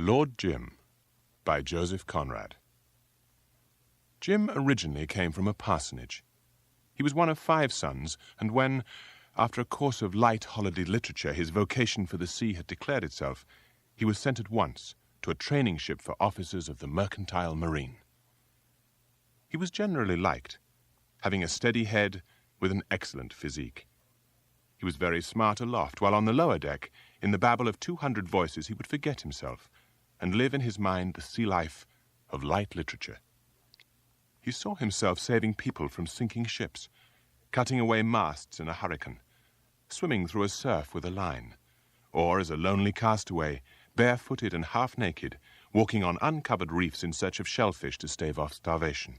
Lord Jim by Joseph Conrad. Jim originally came from a parsonage. He was one of 5 sons, and when, after a course of light holiday literature, his vocation for the sea had declared itself, he was sent at once to a training ship for officers of the mercantile marine. He was generally liked, having a steady head with an excellent physique. He was very smart aloft, while on the lower deck, in the babble of 200 voices, he would forget himself and live in his mind the sea life of light literature. He saw himself saving people from sinking ships, cutting away masts in a hurricane, swimming through a surf with a line, or as a lonely castaway, barefooted and half-naked, walking on uncovered reefs in search of shellfish to stave off starvation.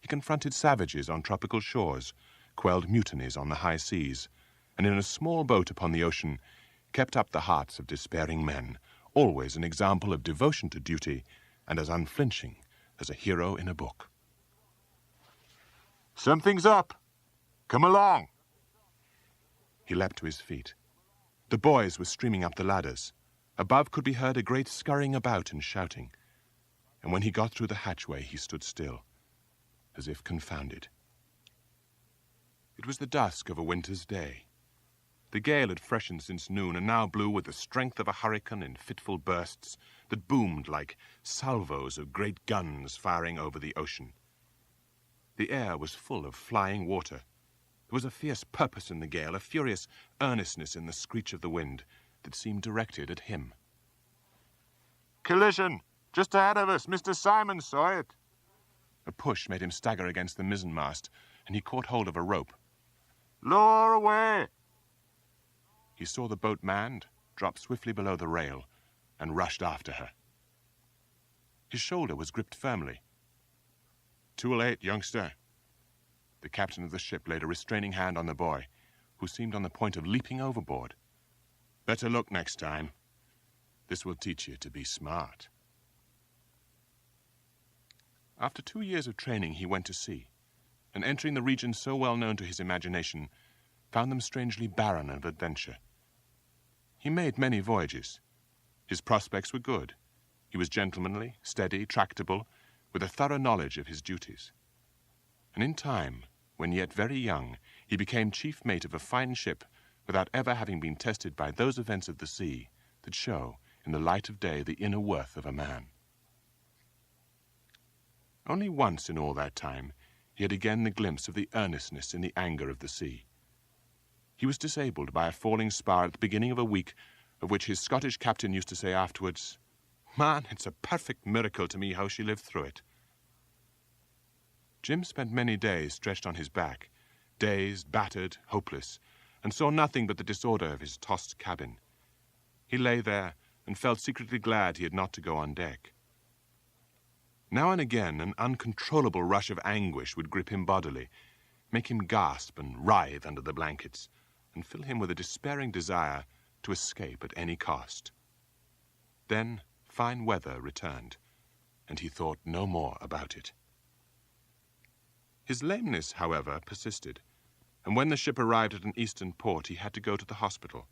He confronted savages on tropical shores, quelled mutinies on the high seas, and in a small boat upon the ocean kept up the hearts of despairing men, always an example of devotion to duty and as unflinching as a hero in a book. "Something's up. Come along." He leapt to his feet. The boys were streaming up the ladders. Above could be heard a great scurrying about and shouting, and when he got through the hatchway he stood still, as if confounded. It was the dusk of a winter's day. The gale had freshened since noon and now blew with the strength of a hurricane in fitful bursts that boomed like salvos of great guns firing over the ocean. The air was full of flying water. There was a fierce purpose in the gale, a furious earnestness in the screech of the wind that seemed directed at him. "Collision! Just ahead of us. Mr. Simon saw it." A push made him stagger against the mizzenmast, and he caught hold of a rope. "Lower away!" He saw the boat manned, drop swiftly below the rail, and rushed after her. His shoulder was gripped firmly. "Too late, youngster." The captain of the ship laid a restraining hand on the boy, who seemed on the point of leaping overboard. "Better look next time. This will teach you to be smart." After 2 years of training, he went to sea, and entering the regions so well known to his imagination, found them strangely barren of adventure. He made many voyages. His prospects were good. He was gentlemanly, steady, tractable, with a thorough knowledge of his duties. And in time, when yet very young, he became chief mate of a fine ship without ever having been tested by those events of the sea that show in the light of day the inner worth of a man. Only once in all that time he had again the glimpse of the earnestness in the anger of the sea. He was disabled by a falling spar at the beginning of a week, of which his Scottish captain used to say afterwards, "Man, it's a perfect miracle to me how she lived through it." Jim spent many days stretched on his back, dazed, battered, hopeless, and saw nothing but the disorder of his tossed cabin. He lay there and felt secretly glad he had not to go on deck. Now and again an uncontrollable rush of anguish would grip him bodily, make him gasp and writhe under the blankets, and fill him with a despairing desire to escape at any cost. Then fine weather returned, and he thought no more about it. His lameness, however, persisted, and when the ship arrived at an eastern port, he had to go to the hospital.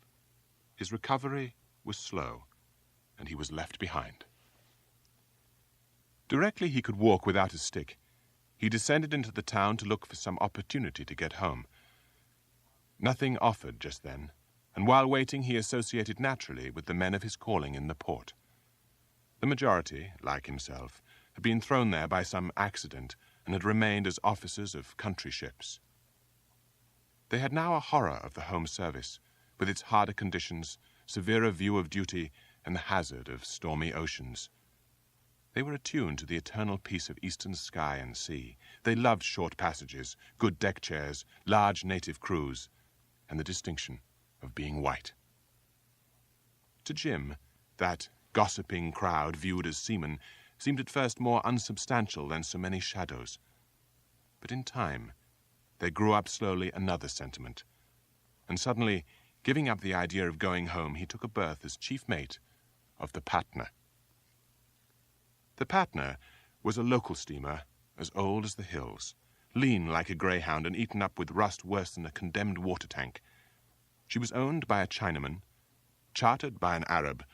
His recovery was slow, and he was left behind. Directly he could walk without a stick, he descended into the town to look for some opportunity to get home. Nothing offered just then, and while waiting he associated naturally with the men of his calling in the port. The majority, like himself, had been thrown there by some accident and had remained as officers of country ships. They had now a horror of the home service, with its harder conditions, severer view of duty, and the hazard of stormy oceans. They were attuned to the eternal peace of eastern sky and sea. They loved short passages, good deck chairs, large native crews, and the distinction of being white. To Jim, that gossiping crowd viewed as seamen seemed at first more unsubstantial than so many shadows. But in time, there grew up slowly another sentiment, and suddenly, giving up the idea of going home, he took a berth as chief mate of the Patna. The Patna was a local steamer as old as the hills, lean like a greyhound and eaten up with rust worse than a condemned water tank. She was owned by a Chinaman, chartered by an Arab,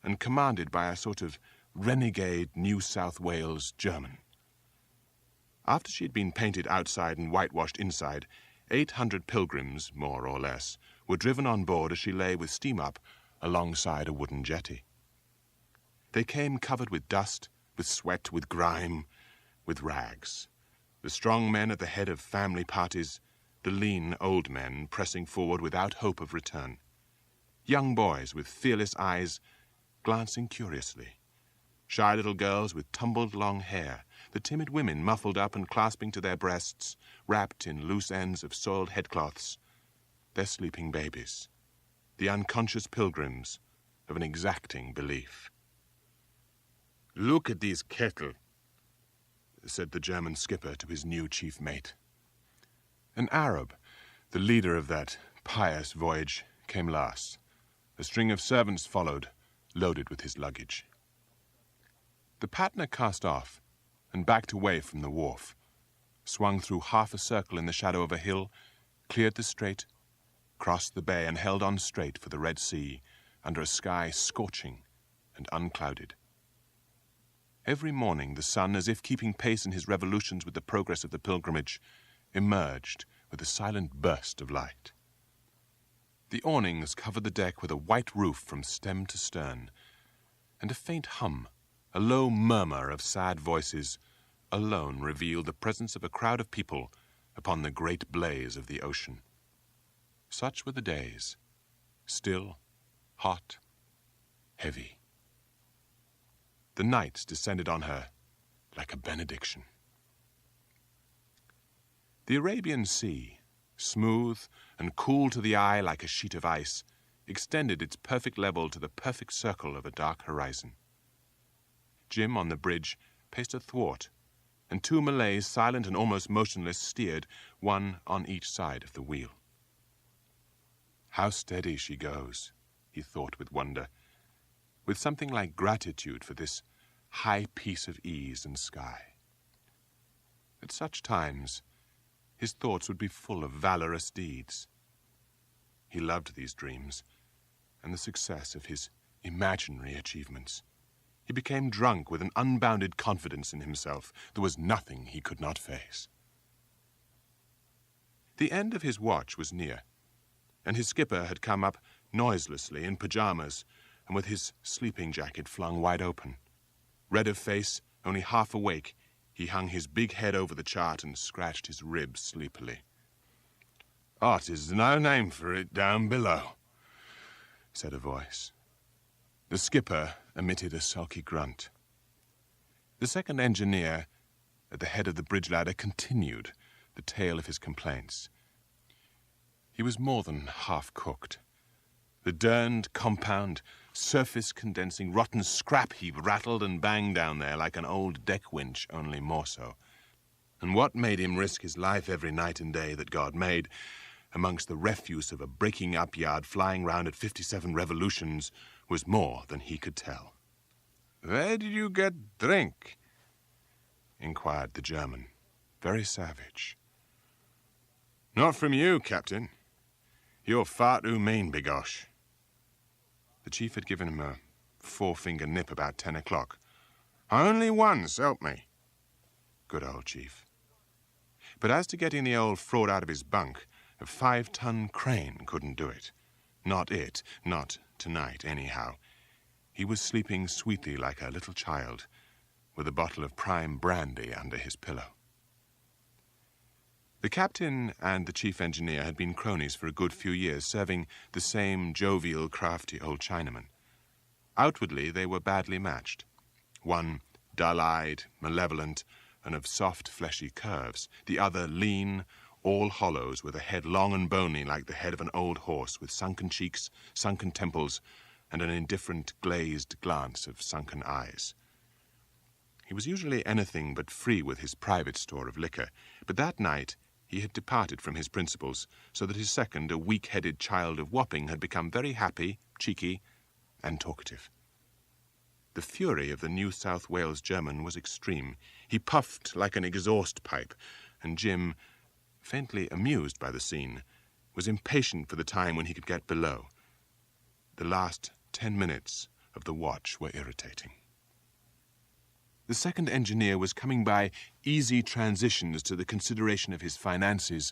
and commanded by a sort of renegade New South Wales German. After she had been painted outside and whitewashed inside, 800 pilgrims, more or less, were driven on board as she lay with steam up alongside a wooden jetty. They came covered with dust, with sweat, with grime, with rags. The strong men at the head of family parties, the lean old men pressing forward without hope of return. Young boys with fearless eyes glancing curiously. Shy little girls with tumbled long hair, the timid women muffled up and clasping to their breasts, wrapped in loose ends of soiled headcloths, their sleeping babies, the unconscious pilgrims of an exacting belief. "Look at this kettle," said the German skipper to his new chief mate. An Arab, the leader of that pious voyage, came last. A string of servants followed, loaded with his luggage. The Patna cast off and backed away from the wharf, swung through half a circle in the shadow of a hill, cleared the strait, crossed the bay, and held on straight for the Red Sea under a sky scorching and unclouded. Every morning the sun, as if keeping pace in his revolutions with the progress of the pilgrimage, emerged with a silent burst of light. The awnings covered the deck with a white roof from stem to stern, and a faint hum, a low murmur of sad voices, alone revealed the presence of a crowd of people upon the great blaze of the ocean. Such were the days, still, hot, heavy. The nights descended on her like a benediction. The Arabian Sea, smooth and cool to the eye like a sheet of ice, extended its perfect level to the perfect circle of a dark horizon. Jim, on the bridge, paced athwart, and two Malays, silent and almost motionless, steered, one on each side of the wheel. How steady she goes, he thought with wonder, with something like gratitude for this high peace of ease and sky. At such times, his thoughts would be full of valorous deeds. He loved these dreams and the success of his imaginary achievements. He became drunk with an unbounded confidence in himself. There was nothing he could not face. The end of his watch was near, and his skipper had come up noiselessly in pajamas and with his sleeping jacket flung wide open. Red of face, only half awake, he hung his big head over the chart and scratched his ribs sleepily. "Art is no name for it down below," said a voice. The skipper emitted a sulky grunt. The second engineer, at the head of the bridge ladder, continued the tale of his complaints. He was more than half-cooked. The derned, compound, surface-condensing, rotten scrap heap rattled and banged down there like an old deck winch, only more so. And what made him risk his life every night and day that God made, amongst the refuse of a breaking-up yard flying round at 57 revolutions, was more than he could tell. "Where did you get drink?" inquired the German, very savage. "Not from you, Captain. You're far too mean, bigosh." The chief had given him a four-finger nip about 10 o'clock. "Only once, help me." Good old chief. But as to getting the old fraud out of his bunk, a 5-ton crane couldn't do it. Not tonight, anyhow. He was sleeping sweetly like a little child, with a bottle of prime brandy under his pillow. The captain and the chief engineer had been cronies for a good few years, serving the same jovial, crafty old Chinaman. Outwardly, they were badly matched. One dull-eyed, malevolent, and of soft, fleshy curves. The other lean, all hollows, with a head long and bony like the head of an old horse, with sunken cheeks, sunken temples, and an indifferent, glazed glance of sunken eyes. He was usually anything but free with his private store of liquor, but that night he had departed from his principles, so that his second, a weak-headed child of Wapping, had become very happy, cheeky, and talkative. The fury of the New South Wales German was extreme. He puffed like an exhaust pipe, and Jim, faintly amused by the scene, was impatient for the time when he could get below. The last 10 minutes of the watch were irritating. The second engineer was coming by easy transitions to the consideration of his finances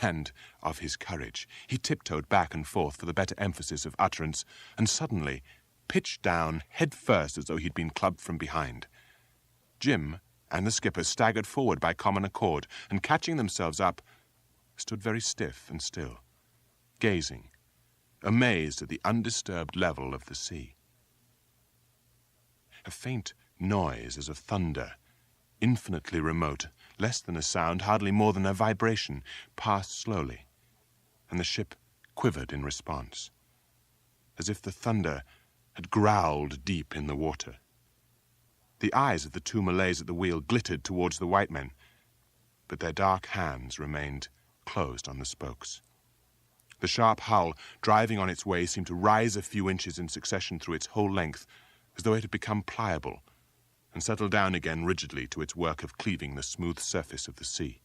and of his courage. He tiptoed back and forth for the better emphasis of utterance, and suddenly pitched down head first as though he'd been clubbed from behind. Jim and the skipper staggered forward by common accord, and catching themselves up, stood very stiff and still, gazing, amazed at the undisturbed level of the sea. A faint noise as of thunder, infinitely remote, less than a sound, hardly more than a vibration, passed slowly, and the ship quivered in response, as if the thunder had growled deep in the water. The eyes of the two Malays at the wheel glittered towards the white men, but their dark hands remained closed on the spokes. The sharp hull, driving on its way, seemed to rise a few inches in succession through its whole length, as though it had become pliable, and settle down again rigidly to its work of cleaving the smooth surface of the sea.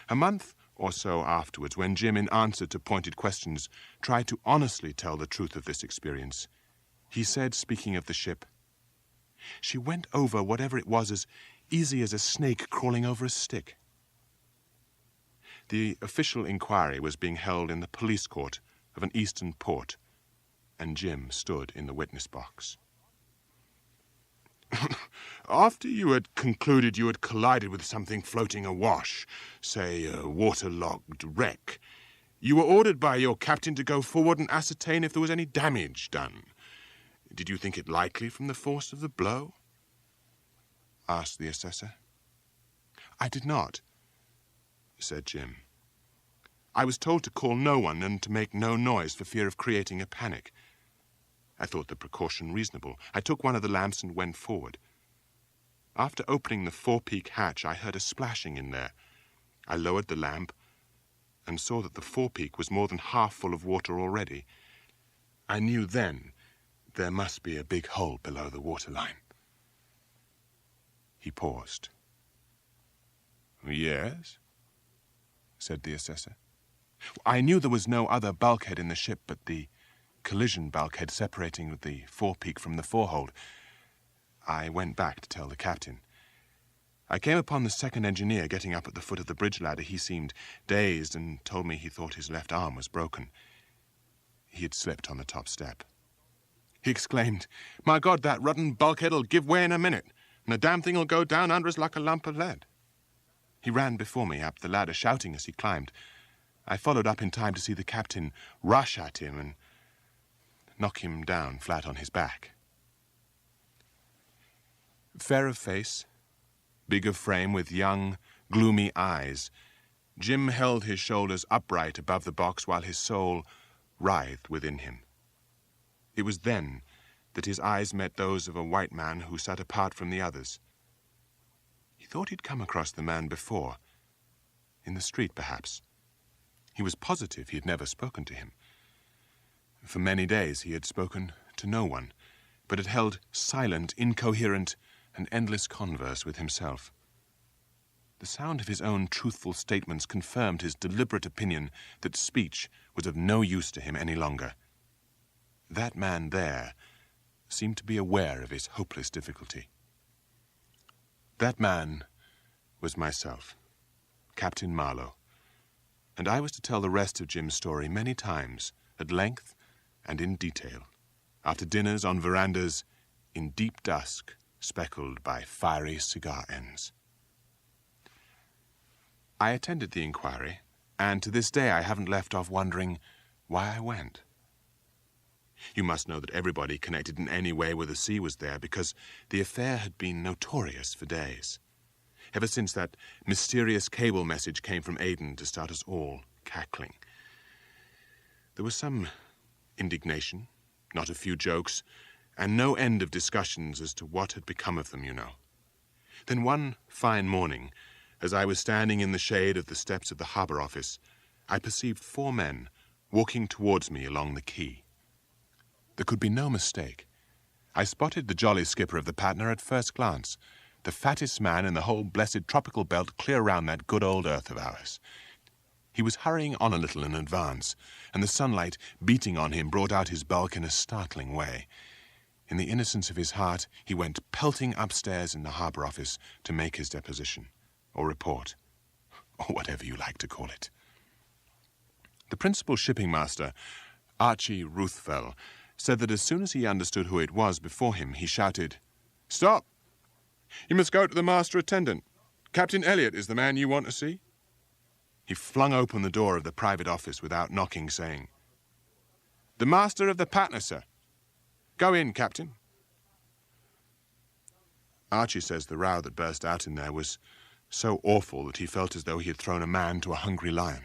A month or so afterwards, when Jim, in answer to pointed questions, tried to honestly tell the truth of this experience, he said, speaking of the ship, "She went over whatever it was as easy as a snake crawling over a stick." The official inquiry was being held in the police court of an eastern port, and Jim stood in the witness box. "After you had concluded you had collided with something floating awash, say a waterlogged wreck, you were ordered by your captain to go forward and ascertain if there was any damage done. Did you think it likely from the force of the blow?" asked the assessor. "I did not," said Jim. "I was told to call no one and to make no noise for fear of creating a panic. I thought the precaution reasonable. I took one of the lamps and went forward. After opening the forepeak hatch, I heard a splashing in there. I lowered the lamp and saw that the forepeak was more than half full of water already. I knew then there must be a big hole below the waterline." He paused. "Yes?" said the assessor. "I knew there was no other bulkhead in the ship but the collision bulkhead separating the forepeak from the forehold. I went back to tell the captain. I came upon the second engineer getting up at the foot of the bridge ladder. He seemed dazed and told me he thought his left arm was broken. He had slipped on the top step. He exclaimed, 'My God, that rotten bulkhead'll give way in a minute, and the damn thing'll go down under us like a lump of lead.' He ran before me up the ladder, shouting as he climbed. I followed up in time to see the captain rush at him and knock him down flat on his back." Fair of face, big of frame, with young, gloomy eyes, Jim held his shoulders upright above the box while his soul writhed within him. It was then that his eyes met those of a white man who sat apart from the others. He thought he'd come across the man before, in the street perhaps. He was positive he had never spoken to him. For many days he had spoken to no one, but had held silent, incoherent, and endless converse with himself. The sound of his own truthful statements confirmed his deliberate opinion that speech was of no use to him any longer. That man there seemed to be aware of his hopeless difficulty. That man was myself, Captain Marlowe, and I was to tell the rest of Jim's story many times, at length and in detail, after dinners on verandas, in deep dusk, speckled by fiery cigar ends. I attended the inquiry, and to this day I haven't left off wondering why I went. You must know that everybody connected in any way with the sea was there, because the affair had been notorious for days, ever since that mysterious cable message came from Aden to start us all cackling. There was some indignation, not a few jokes, and no end of discussions as to what had become of them, you know. Then one fine morning, as I was standing in the shade of the steps of the harbour office, I perceived 4 men walking towards me along the quay. There could be no mistake. I spotted the jolly skipper of the Patna at first glance, the fattest man in the whole blessed tropical belt clear round that good old earth of ours. He was hurrying on a little in advance, and the sunlight beating on him brought out his bulk in a startling way. In the innocence of his heart, he went pelting upstairs in the harbour office to make his deposition, or report, or whatever you like to call it. The principal shipping master, Archie Ruthfell, said that as soon as he understood who it was before him, he shouted, "Stop! You must go to the master attendant. Captain Elliot is the man you want to see." He flung open the door of the private office without knocking, saying, "The master of the Patna, sir. Go in, Captain." Archie says the row that burst out in there was so awful that he felt as though he had thrown a man to a hungry lion.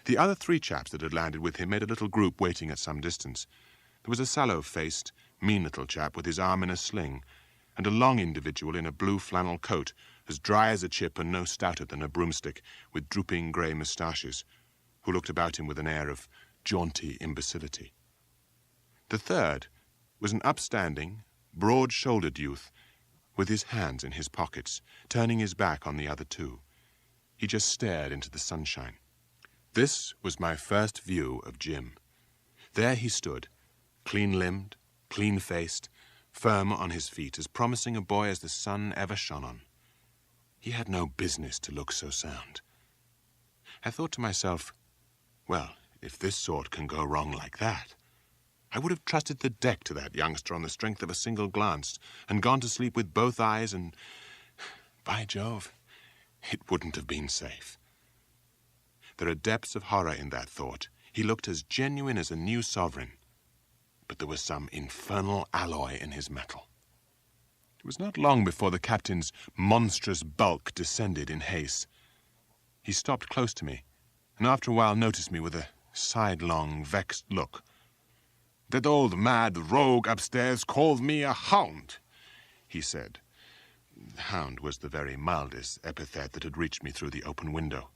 The other 3 chaps that had landed with him made a little group waiting at some distance. There was a sallow-faced, mean little chap with his arm in a sling, and a long individual in a blue flannel coat, as dry as a chip and no stouter than a broomstick, with drooping grey moustaches, who looked about him with an air of jaunty imbecility. The third was an upstanding, broad-shouldered youth, with his hands in his pockets, turning his back on the other 2. He just stared into the sunshine. This was my first view of Jim. There he stood, clean-limbed, clean-faced, firm on his feet, as promising a boy as the sun ever shone on. He had no business to look so sound. I thought to myself, well, if this sort can go wrong like that, I would have trusted the deck to that youngster on the strength of a single glance and gone to sleep with both eyes and, by Jove, it wouldn't have been safe. There are depths of horror in that thought. He looked as genuine as a new sovereign, but there was some infernal alloy in his metal. It was not long before the captain's monstrous bulk descended in haste. He stopped close to me, and after a while noticed me with a sidelong, vexed look. "That old mad rogue upstairs called me a hound," he said. Hound was the very mildest epithet that had reached me through the open window.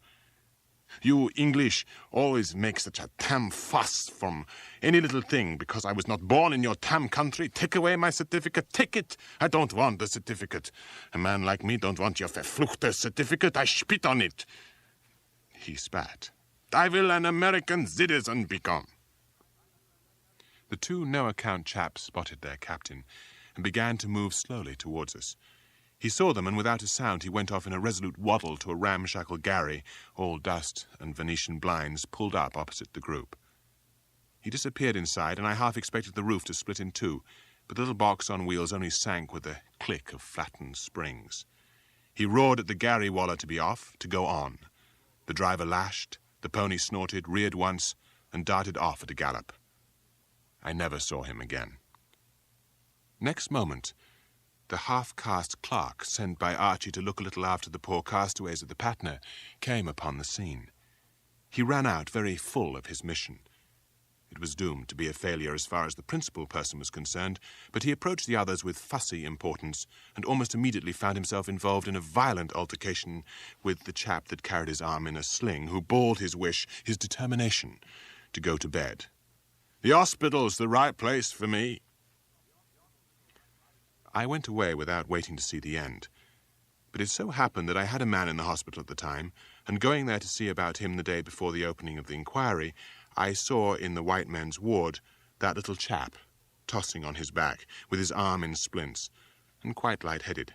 "You English always make such a tam fuss from any little thing because I was not born in your tam country. Take away my certificate. Take it. I don't want the certificate. A man like me don't want your verfluchte certificate. I spit on it." He spat. "I will an American citizen become." The 2 no-account chaps spotted their captain and began to move slowly towards us. He saw them, and without a sound he went off in a resolute waddle to a ramshackle gharry, all dust and Venetian blinds, pulled up opposite the group. He disappeared inside, and I half expected the roof to split in 2, but the little box on wheels only sank with a click of flattened springs. He roared at the gharry-waller to be off, to go on. The driver lashed, the pony snorted, reared once, and darted off at a gallop. I never saw him again. Next moment, the half-caste clerk sent by Archie to look a little after the poor castaways of the Patna came upon the scene. He ran out very full of his mission. It was doomed to be a failure as far as the principal person was concerned, but he approached the others with fussy importance and almost immediately found himself involved in a violent altercation with the chap that carried his arm in a sling, who bawled his wish, his determination, to go to bed. "The hospital's the right place for me." I went away without waiting to see the end. But it so happened that I had a man in the hospital at the time, and going there to see about him the day before the opening of the inquiry, I saw in the white men's ward that little chap, tossing on his back, with his arm in splints, and quite light-headed.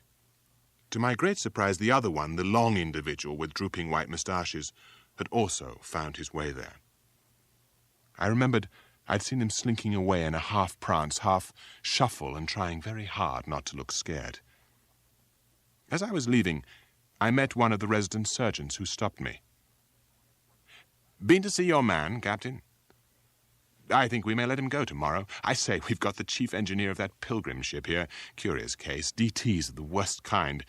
To my great surprise, the other one, the long individual with drooping white moustaches, had also found his way there. I remembered I'd seen him slinking away in a half-prance, half-shuffle, and trying very hard not to look scared. As I was leaving, I met one of the resident surgeons who stopped me. "Been to see your man, Captain?" "I think we may let him go tomorrow. I say, we've got the chief engineer of that pilgrim ship here. Curious case. DTs of the worst kind.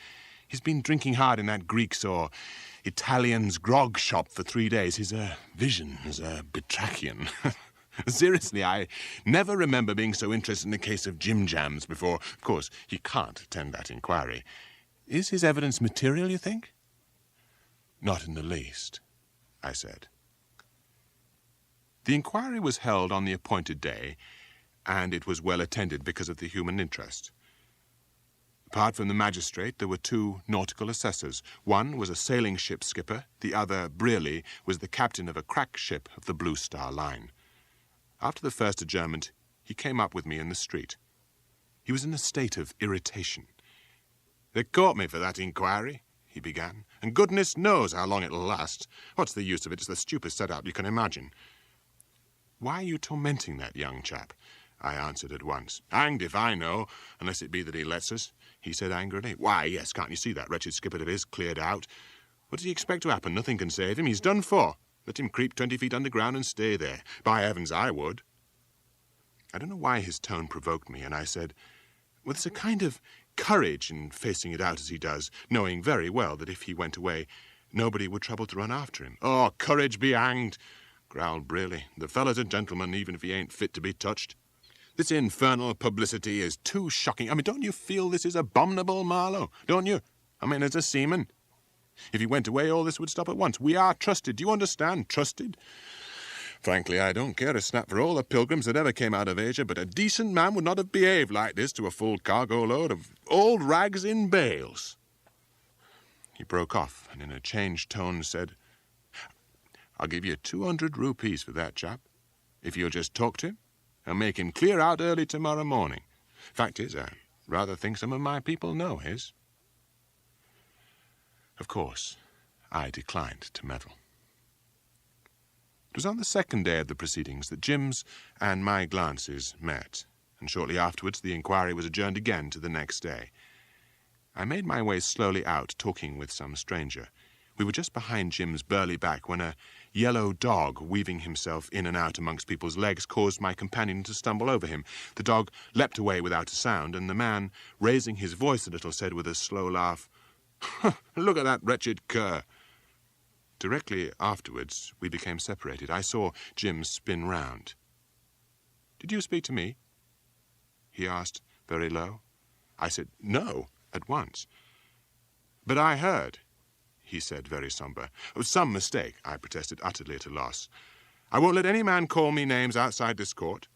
He's been drinking hard in that Greek's or Italian's grog shop for 3 days. His vision's batrachian. Seriously, I never remember being so interested in a case of Jim Jams before. Of course, he can't attend that inquiry. Is his evidence material, you think?" "Not in the least," I said. The inquiry was held on the appointed day, and it was well attended because of the human interest. Apart from the magistrate, there were 2 nautical assessors. One was a sailing ship skipper, the other, Brearley, was the captain of a crack ship of the Blue Star Line. After the first adjournment, he came up with me in the street. He was in a state of irritation. "They caught me for that inquiry," he began, "and goodness knows how long it'll last. What's the use of it? It's the stupidest set-up you can imagine." "Why are you tormenting that young chap?" I answered at once. "Hanged if I know, unless it be that he lets us," he said angrily. "Why, yes, can't you see that wretched skipper of his cleared out? What does he expect to happen? Nothing can save him. He's done for. Let him creep 20 feet underground and stay there. By heavens, I would." I don't know why his tone provoked me, and I said, "Well, there's a kind of courage in facing it out as he does, knowing very well that if he went away, nobody would trouble to run after him." "Oh, courage be hanged," growled Brearley. "The fellow's a gentleman, even if he ain't fit to be touched. This infernal publicity is too shocking. I mean, don't you feel this is abominable, Marlowe? Don't you? I mean, as a seaman. If he went away, all this would stop at once. We are trusted. Do you understand? Trusted. Frankly, I don't care a snap for all the pilgrims that ever came out of Asia, but a decent man would not have behaved like this to a full cargo load of old rags in bales." He broke off and in a changed tone said, "I'll give you 200 rupees for that chap, if you'll just talk to him and make him clear out early tomorrow morning. Fact is, I rather think some of my people know his." Of course, I declined to meddle. It was on the second day of the proceedings that Jim's and my glances met, and shortly afterwards the inquiry was adjourned again to the next day. I made my way slowly out, talking with some stranger. We were just behind Jim's burly back when a yellow dog, weaving himself in and out amongst people's legs, caused my companion to stumble over him. The dog leapt away without a sound, and the man, raising his voice a little, said with a slow laugh, "Look at that wretched cur." Directly afterwards, we became separated. I saw Jim spin round. "Did you speak to me?" he asked, very low. I said, "No," at once. "But I heard," he said, very sombre. "Oh, some mistake," I protested, utterly at a loss. "I won't let any man call me names outside this court.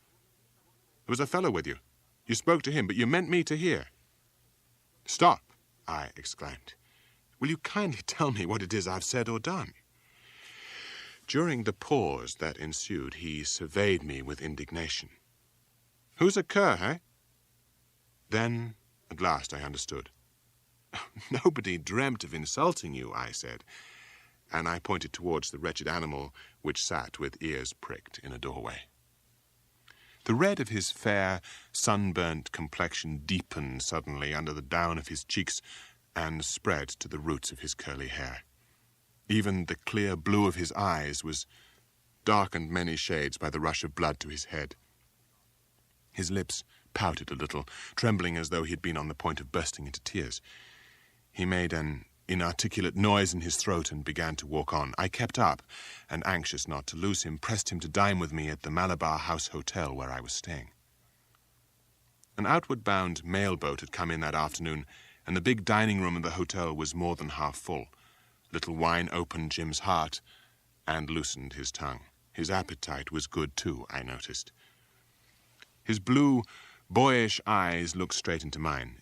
There was a fellow with you. You spoke to him, but you meant me to hear." "Stop," I exclaimed. "Will you kindly tell me what it is I've said or done?" During the pause that ensued, he surveyed me with indignation. "Who's a cur, eh?" Then, at last, I understood. "Nobody dreamt of insulting you," I said, and I pointed towards the wretched animal which sat with ears pricked in a doorway. The red of his fair, sunburnt complexion deepened suddenly under the down of his cheeks and spread to the roots of his curly hair. Even the clear blue of his eyes was darkened many shades by the rush of blood to his head. His lips pouted a little, trembling as though he had been on the point of bursting into tears. He made an inarticulate noise in his throat and began to walk on. I kept up, and anxious not to lose him, pressed him to dine with me at the Malabar House Hotel where I was staying. An outward-bound mail-boat had come in that afternoon, and the big dining room of the hotel was more than half full. Little wine opened Jim's heart and loosened his tongue. His appetite was good, too, I noticed. His blue, boyish eyes looked straight into mine.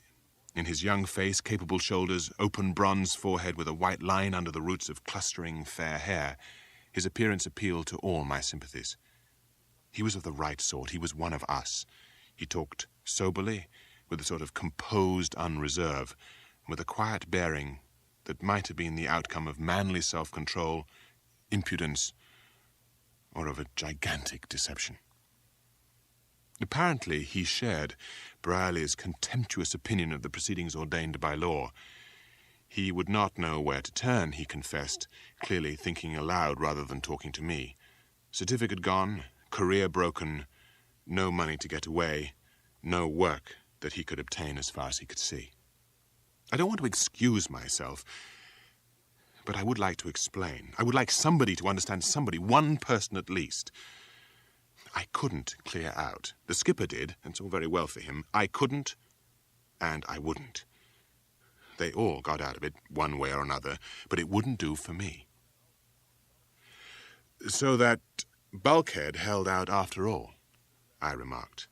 In his young face, capable shoulders, open bronze forehead with a white line under the roots of clustering fair hair, his appearance appealed to all my sympathies. He was of the right sort. He was one of us. He talked soberly, with a sort of composed unreserve, and with a quiet bearing that might have been the outcome of manly self-control, impudence, or of a gigantic deception. Apparently, he shared Brierley's contemptuous opinion of the proceedings ordained by law. He would not know where to turn, he confessed, clearly thinking aloud rather than talking to me. Certificate gone, career broken, no money to get away, no work that he could obtain as far as he could see. I don't want to excuse myself, but I would like to explain. I would like somebody to understand somebody, one person at least. I couldn't clear out. The skipper did, and it's all very well for him. I couldn't, and I wouldn't. They all got out of it, one way or another, but it wouldn't do for me. So that bulkhead held out after all, I remarked.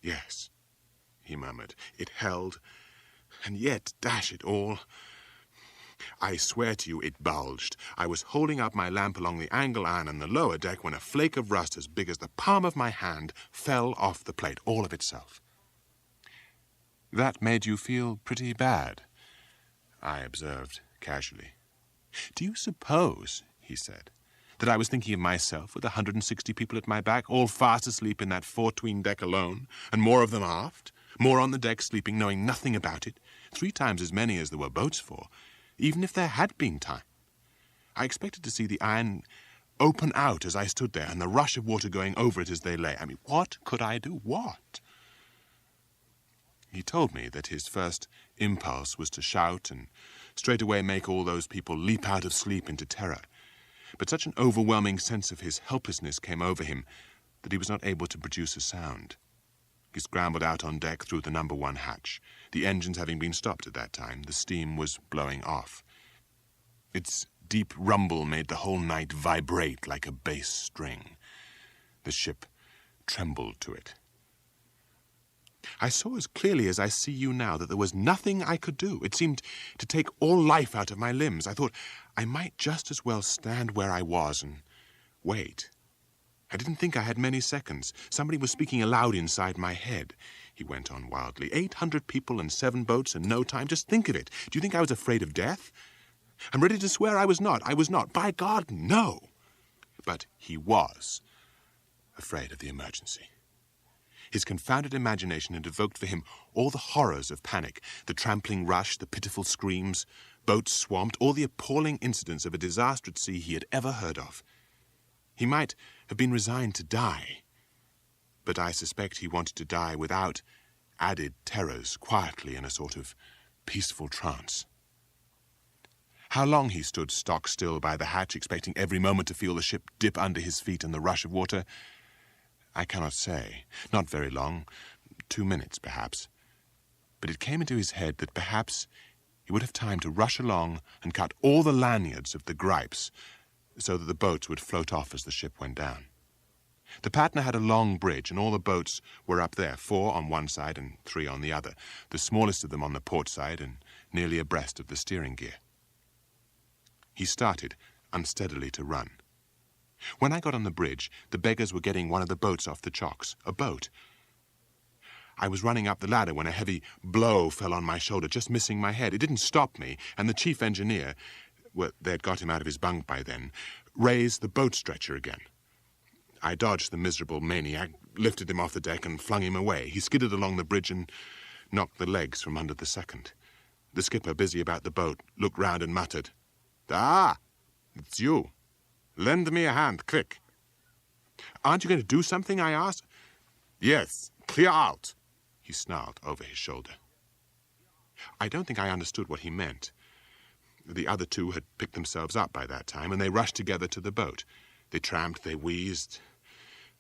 Yes, he murmured. It held, and yet, dash it all, I swear to you it bulged. I was holding up my lamp along the angle iron on the lower deck when a flake of rust as big as the palm of my hand fell off the plate, all of itself. That made you feel pretty bad, I observed casually. Do you suppose, he said, that I was thinking of myself with 160 people at my back, all fast asleep in that fore-tween deck alone, and more of them aft, more on the deck sleeping, knowing nothing about it, 3 times as many as there were boats for, even if there had been time? I expected to see the iron open out as I stood there, and the rush of water going over it as they lay. I mean, what could I do? What? He told me that his first impulse was to shout and straightway make all those people leap out of sleep into terror. But such an overwhelming sense of his helplessness came over him that he was not able to produce a sound. He scrambled out on deck through the number 1 hatch. The engines having been stopped at that time, the steam was blowing off. Its deep rumble made the whole night vibrate like a bass string. The ship trembled to it. I saw as clearly as I see you now that there was nothing I could do. It seemed to take all life out of my limbs. I thought I might just as well stand where I was and wait. I didn't think I had many seconds. Somebody was speaking aloud inside my head, he went on wildly. 800 people and 7 boats and no time. Just think of it. Do you think I was afraid of death? I'm ready to swear I was not. I was not. By God, no. But he was afraid of the emergency. His confounded imagination had evoked for him all the horrors of panic, the trampling rush, the pitiful screams, boats swamped, all the appalling incidents of a disaster at sea he had ever heard of. He might have been resigned to die, but I suspect he wanted to die without added terrors, quietly in a sort of peaceful trance. How long he stood stock still by the hatch, expecting every moment to feel the ship dip under his feet in the rush of water, I cannot say. Not very long, 2 minutes perhaps. But it came into his head that perhaps he would have time to rush along and cut all the lanyards of the gripes so that the boats would float off as the ship went down. The Patna had a long bridge, and all the boats were up there, 4 on one side and 3 on the other, the smallest of them on the port side and nearly abreast of the steering gear. He started unsteadily to run. When I got on the bridge, the beggars were getting one of the boats off the chocks, a boat. I was running up the ladder when a heavy blow fell on my shoulder, just missing my head. It didn't stop me, and the chief engineer, well, they'd got him out of his bunk by then, raised the boat stretcher again. I dodged the miserable maniac, lifted him off the deck and flung him away. He skidded along the bridge and knocked the legs from under the second. The skipper, busy about the boat, looked round and muttered, "Ah, it's you. Lend me a hand, quick." "Aren't you going to do something?" I asked. "Yes, clear out," he snarled over his shoulder. I don't think I understood what he meant. The other 2 had picked themselves up by that time, and they rushed together to the boat. They tramped, they wheezed,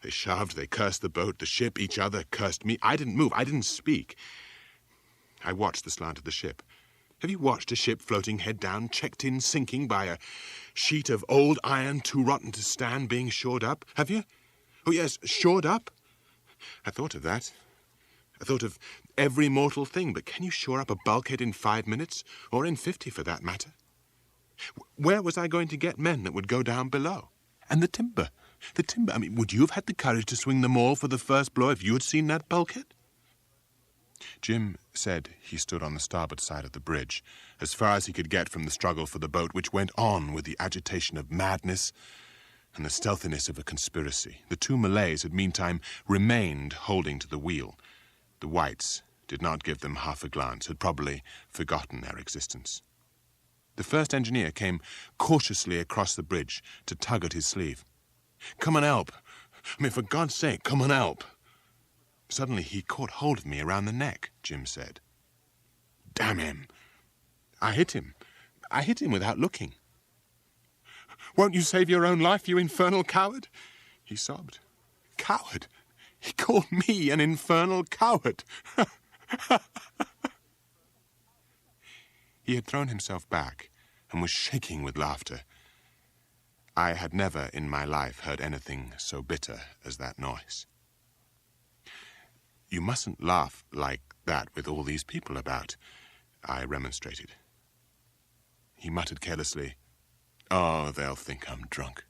they shoved, they cursed the boat, the ship, each other, cursed me. I didn't move, I didn't speak. I watched the slant of the ship. Have you watched a ship floating head down, checked in, sinking by a sheet of old iron too rotten to stand being shored up? Have you? Oh, yes, shored up? I thought of that. I thought of every mortal thing, but can you shore up a bulkhead in 5 minutes, or in 50 for that matter? Where was I going to get men that would go down below? And the timber, I mean, would you have had the courage to swing them all for the first blow if you had seen that bulkhead? Jim said he stood on the starboard side of the bridge, as far as he could get from the struggle for the boat, which went on with the agitation of madness and the stealthiness of a conspiracy. The 2 Malays had meantime remained holding to the wheel. The whites did not give them half a glance, had probably forgotten their existence. The first engineer came cautiously across the bridge to tug at his sleeve. "Come and help. I mean, for God's sake, come and help." Suddenly he caught hold of me around the neck, Jim said. Damn him. I hit him without looking. "Won't you save your own life, you infernal coward?" he sobbed. Coward? He called me an infernal coward. He had thrown himself back and was shaking with laughter. I had never in my life heard anything so bitter as that noise. You mustn't laugh like that with all these people about, I remonstrated. He muttered carelessly, "Oh, they'll think I'm drunk."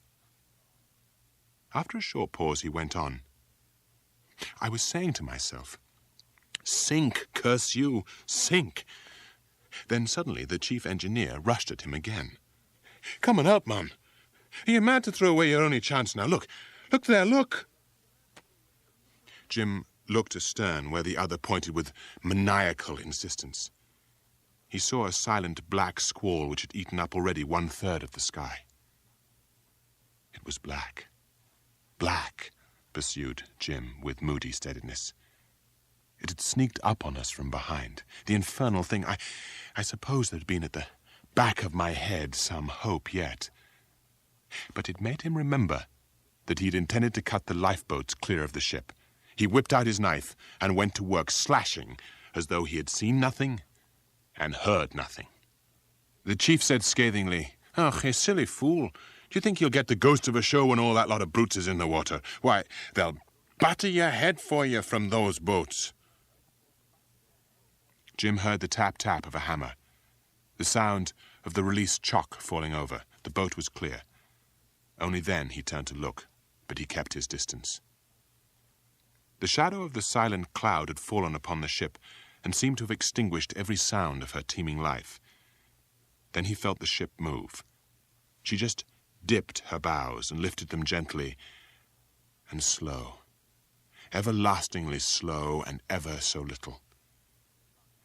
After a short pause, he went on. I was saying to myself, "Sink, curse you, sink." Then suddenly the chief engineer rushed at him again. "Come on up, man. Are you mad to throw away your only chance now? Look there, look." Jim looked astern where the other pointed with maniacal insistence. He saw a silent black squall which had eaten up already 1/3 of the sky. It was black. "Black," pursued Jim with moody steadiness. "It had sneaked up on us from behind. The infernal thing, I suppose there'd been at the back of my head some hope yet. But it made him remember that he'd intended to cut the lifeboats clear of the ship. He whipped out his knife and went to work slashing as though he had seen nothing and heard nothing. The chief said scathingly, "Oh, you silly fool. Do you think you'll get the ghost of a show when all that lot of brutes is in the water? Why, they'll batter your head for you from those boats." Jim heard the tap-tap of a hammer, the sound of the released chock falling over. The boat was clear. Only then he turned to look, but he kept his distance. The shadow of the silent cloud had fallen upon the ship and seemed to have extinguished every sound of her teeming life. Then he felt the ship move. She just dipped her bows and lifted them gently and slow, everlastingly slow and ever so little.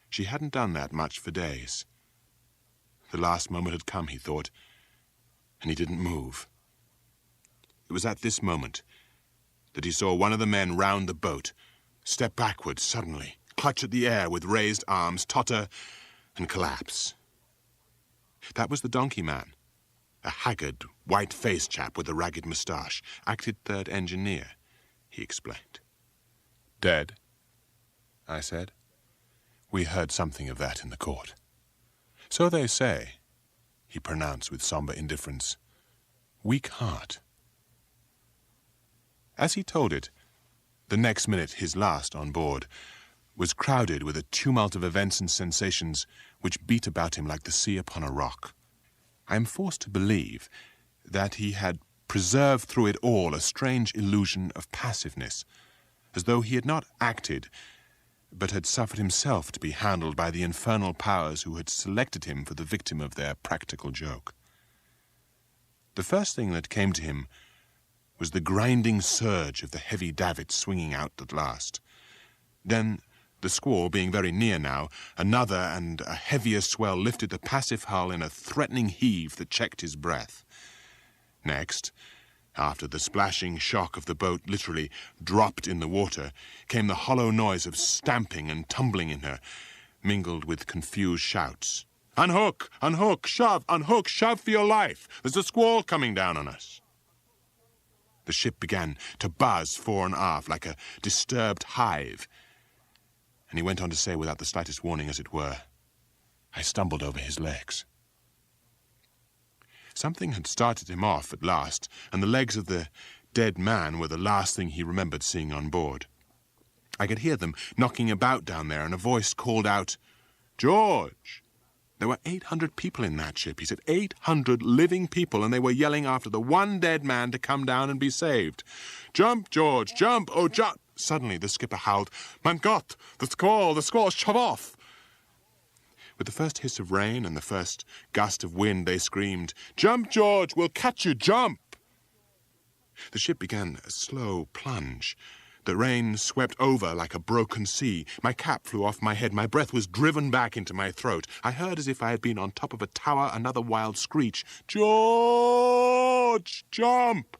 She hadn't done that much for days. The last moment had come, he thought, and he didn't move. It was at this moment that he saw one of the men round the boat step backwards suddenly, clutch at the air with raised arms, totter, and collapse. That was the donkey man, a haggard, white-faced chap with a ragged moustache, acted third engineer, he explained. "Dead?" I said. "We heard something of that in the court." "So they say," he pronounced with somber indifference. "Weak heart." As he told it, the next minute, his last on board, was crowded with a tumult of events and sensations which beat about him like the sea upon a rock. I am forced to believe that he had preserved through it all a strange illusion of passiveness, as though he had not acted, but had suffered himself to be handled by the infernal powers who had selected him for the victim of their practical joke. The first thing that came to him was the grinding surge of the heavy davit swinging out at last. Then, the squall being very near now, another and a heavier swell lifted the passive hull in a threatening heave that checked his breath. Next, after the splashing shock of the boat literally dropped in the water, came the hollow noise of stamping and tumbling in her, mingled with confused shouts. "Unhook! Unhook! Shove! Unhook! Shove for your life! There's a squall coming down on us!" The ship began to buzz fore and aft like a disturbed hive, and he went on to say without the slightest warning, as it were, I stumbled over his legs. Something had started him off at last, and the legs of the dead man were the last thing he remembered seeing on board. I could hear them knocking about down there, and a voice called out, "George!" There were 800 people in that ship, he said, 800 living people, and they were yelling after the one dead man to come down and be saved. "Jump, George, jump, oh, jump!" Suddenly the skipper howled, "Mein Gott, the squall, shove off!" With the first hiss of rain and the first gust of wind, they screamed, "Jump, George, we'll catch you, jump!" The ship began a slow plunge. The rain swept over like a broken sea. My cap flew off my head. My breath was driven back into my throat. I heard, as if I had been on top of a tower, another wild screech. "George, jump!"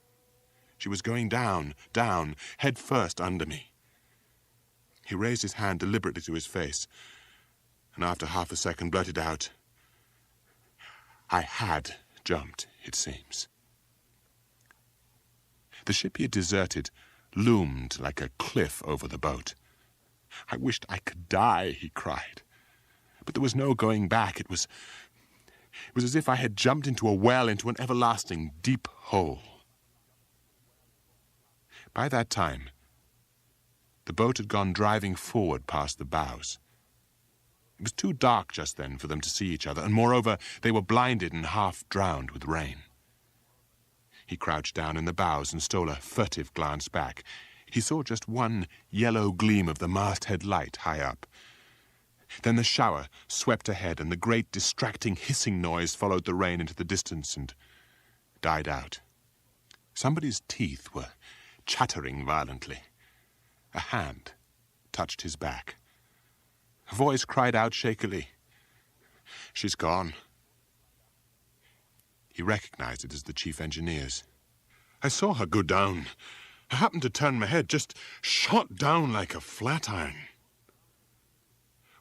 She was going down, down, head first under me. He raised his hand deliberately to his face, and after half a second blurted out, I had jumped, it seems. The ship he had deserted loomed like a cliff over the boat. "I wished I could die," he cried. But there was no going back. It was as if I had jumped into a well, into an everlasting deep hole. By that time, The boat had gone driving forward past the bows. It was too dark just then for them to see each other, and moreover, they were blinded and half drowned with rain. He crouched down in the bows and stole a furtive glance back. He saw just one yellow gleam of the masthead light high up. Then the shower swept ahead, and the great distracting hissing noise followed the rain into the distance and died out. Somebody's teeth were chattering violently. A hand touched his back. A voice cried out shakily, "She's gone." He recognized it as the chief engineer's. "I saw her go down. I happened to turn my head, just shot down like a flat iron."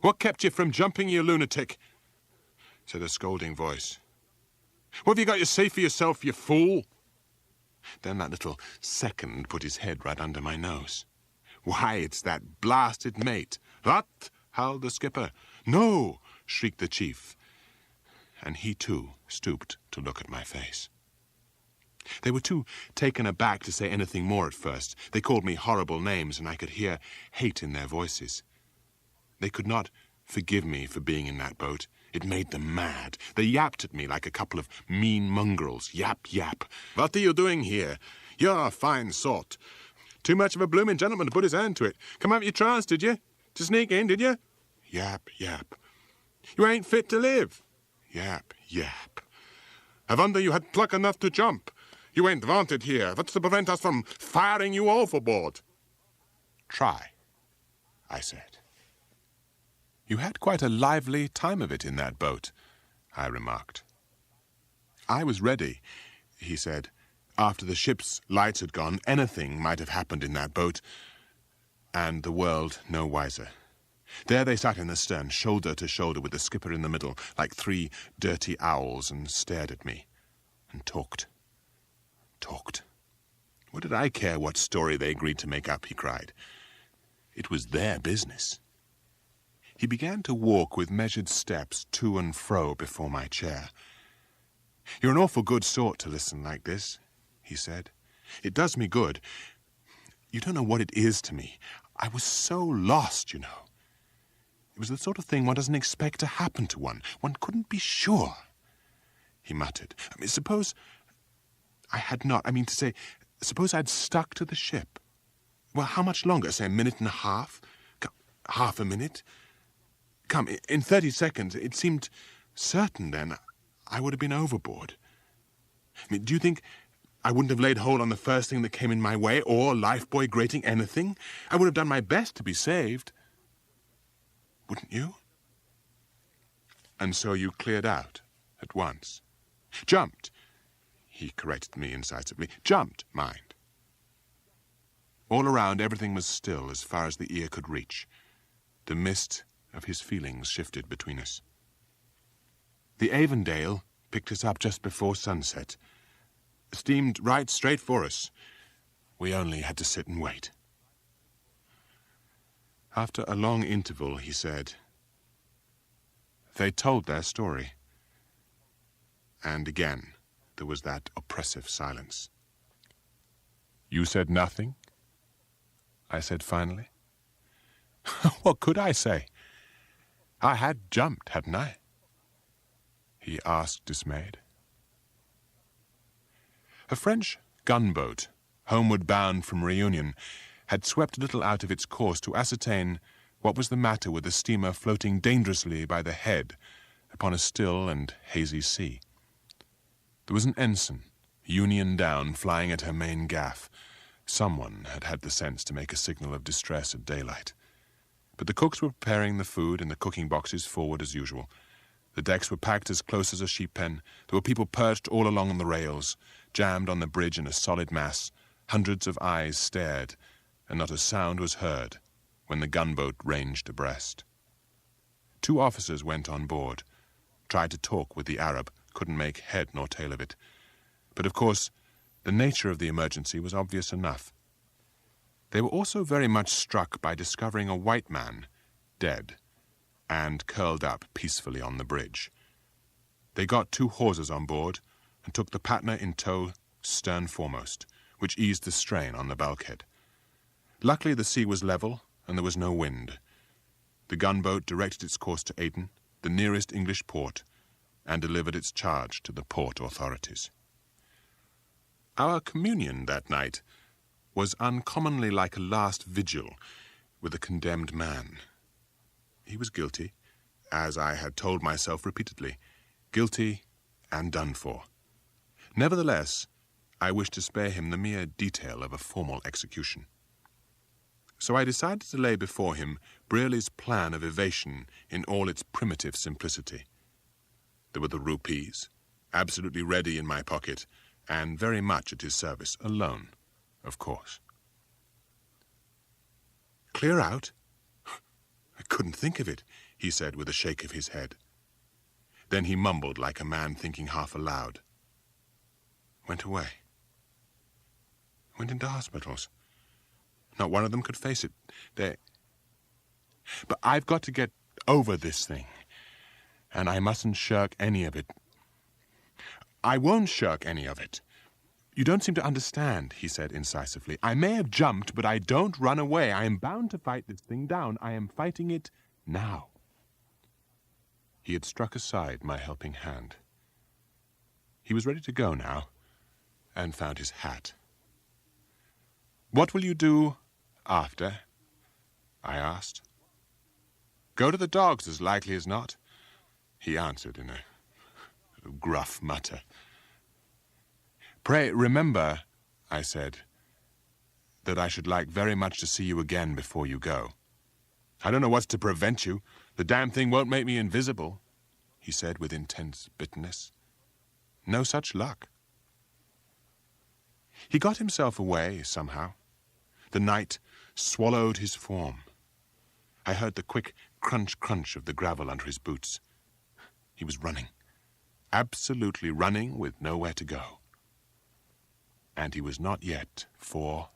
"What kept you from jumping, you lunatic?" said a scolding voice. "What have you got to say for yourself, you fool?" Then that little second put his head right under my nose. "Why, it's that blasted mate." "What?" howled the skipper. "No!" shrieked the chief. And he, too, stooped to look at my face. They were too taken aback to say anything more at first. They called me horrible names, and I could hear hate in their voices. They could not forgive me for being in that boat. It made them mad. They yapped at me like a couple of mean mongrels. Yap, yap. "What are you doing here? You're a fine sort. Too much of a blooming gentleman to put his hand to it. Come up your trance, did you? To sneak in, did you? Yap, yap. You ain't fit to live. Yap, yap. I wonder you had pluck enough to jump. You ain't wanted here. What's to prevent us from firing you overboard?" "Try," I said. "You had quite a lively time of it in that boat," I remarked. "I was ready," he said. "After the ship's lights had gone, anything might have happened in that boat, and the world no wiser. There they sat in the stern, shoulder to shoulder with the skipper in the middle, like three dirty owls, and stared at me, and talked. What did I care what story they agreed to make up, he cried. It was their business. He began to walk with measured steps to and fro before my chair. "You're an awful good sort to listen like this," he said. "It does me good. You don't know what it is to me. I was so lost, you know. It was the sort of thing one doesn't expect to happen to one. One couldn't be sure." He muttered. Suppose I had not, suppose I'd stuck to the ship. Well, how much longer? Say a minute and a half? Half a minute? Come, in 30 seconds, it seemed certain then I would have been overboard. Do you think I wouldn't have laid hold on the first thing that came in my way, or lifebuoy grating, anything? I would have done my best to be saved. Wouldn't you? And so you cleared out at once. Jumped, he corrected me incisively. Jumped, mind. All around, everything was still as far as the ear could reach. The mist of his feelings shifted between us. The Avondale picked us up just before sunset. Steamed right straight for us. We only had to sit and wait. After a long interval, he said, "They told their story." And again, there was that oppressive silence. "You said nothing?" I said finally. "What could I say? I had jumped, hadn't I?" he asked, dismayed. A French gunboat, homeward bound from Reunion, had swept a little out of its course to ascertain what was the matter with a steamer floating dangerously by the head upon a still and hazy sea. There was an ensign, union down, flying at her main gaff. Someone had had the sense to make a signal of distress at daylight. But the cooks were preparing the food in the cooking boxes forward as usual. The decks were packed as close as a sheep pen. There were people perched all along the rails, jammed on the bridge in a solid mass. Hundreds of eyes stared, and not a sound was heard when the gunboat ranged abreast. 2 officers went on board, tried to talk with the Arab, couldn't make head nor tail of it. But of course, the nature of the emergency was obvious enough. They were also very much struck by discovering a white man, dead, and curled up peacefully on the bridge. They got 2 hawsers on board and took the Patna in tow, stern foremost, which eased the strain on the bulkhead. Luckily, the sea was level, and there was no wind. The gunboat directed its course to Aden, the nearest English port, and delivered its charge to the port authorities. Our communion that night was uncommonly like a last vigil with a condemned man. He was guilty, as I had told myself repeatedly, guilty and done for. Nevertheless, I wished to spare him the mere detail of a formal execution. So I decided to lay before him Brearley's plan of evasion in all its primitive simplicity. There were the rupees, absolutely ready in my pocket, and very much at his service, alone, of course. Clear out? I couldn't think of it, he said with a shake of his head. Then he mumbled like a man thinking half aloud. Went away. Went into hospitals. Not one of them could face it. But I've got to get over this thing, and I mustn't shirk any of it. I won't shirk any of it. You don't seem to understand, he said incisively. I may have jumped, but I don't run away. I am bound to fight this thing down. I am fighting it now. He had struck aside my helping hand. He was ready to go now, and found his hat. What will you do after? I asked. Go to the dogs, as likely as not, he answered in a gruff mutter. Pray remember, I said, that I should like very much to see you again before you go. I don't know what's to prevent you. The damn thing won't make me invisible, he said with intense bitterness. No such luck. He got himself away somehow. The night swallowed his form. I heard the quick crunch-crunch of the gravel under his boots. He was running, absolutely running with nowhere to go. And he was not yet 24.